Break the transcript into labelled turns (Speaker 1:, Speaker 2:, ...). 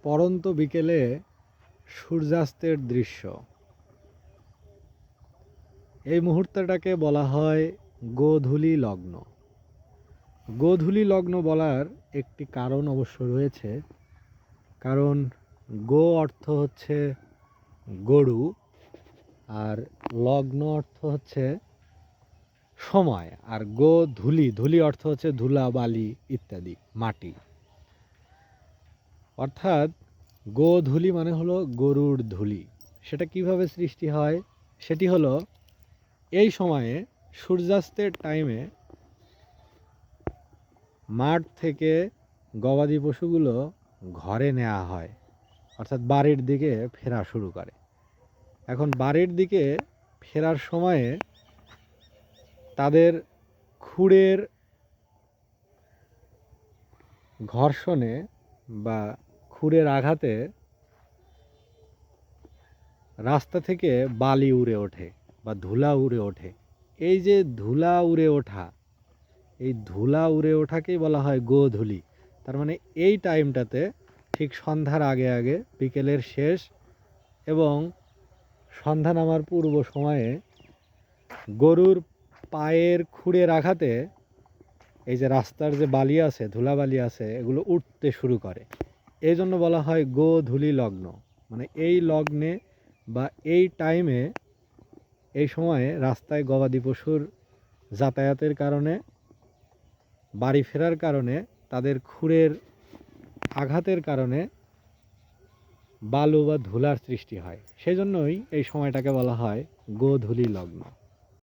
Speaker 1: পড়ন্ত বিকেলে সূর্যাস্তের দৃশ্য। এই মুহূর্তটাকে বলা হয় গোধূলি লগ্ন। গোধূলি লগ্ন বলার একটি কারণ অবশ্য রয়েছে, কারণ গো অর্থ হচ্ছে গরু আর লগ্ন অর্থ হচ্ছে সময়, আর গোধূলি ধূলি অর্থ হচ্ছে ধুলা বালি ইত্যাদি মাটি। অর্থাৎ গোধূলি মানে হলো গরুর ধূলি। সেটা কিভাবে সৃষ্টি হয়? সেটি হলো এই সময়ে সূর্যাস্তের টাইমে মাঠ থেকে গবাদি পশুগুলো ঘরে নেওয়া হয়, অর্থাৎ বাড়ির দিকে ফেরা শুরু করে। এখন বাড়ির দিকে ফেরার সময়ে তাদের খুরের ঘর্ষণে বা খুরের আঘাতে রাস্তা থেকে বালি উড়ে ওঠে বা ধুলা উড়ে ওঠে। এই যে ধুলা উড়ে ওঠা, এই ধুলা উড়ে ওঠাকেই বলা হয় গোধূলি। তার মানে এই টাইমটাতে ঠিক সন্ধ্যার আগে আগে বিকেলের শেষ এবং সন্ধ্যা নামার পূর্ব সময়ে গরুর পায়ের খুরের আঘাতে এই যে রাস্তার যে বালি আছে, ধুলাবালি আছে, এগুলো উঠতে শুরু করে। এই জন্য বলা হয় গোধূলি লগ্ন। মানে এই লগ্নে বা এই টাইমে, এই সময়ে রাস্তায় গবাদি পশুর যাতায়াতের কারণে, বাড়ি ফেরার কারণে, তাদের খুরের আঘাতের কারণে বালু বা ধুলার সৃষ্টি হয়। সেজন্যই এই সময়টাকে বলা হয় গোধূলি লগ্ন।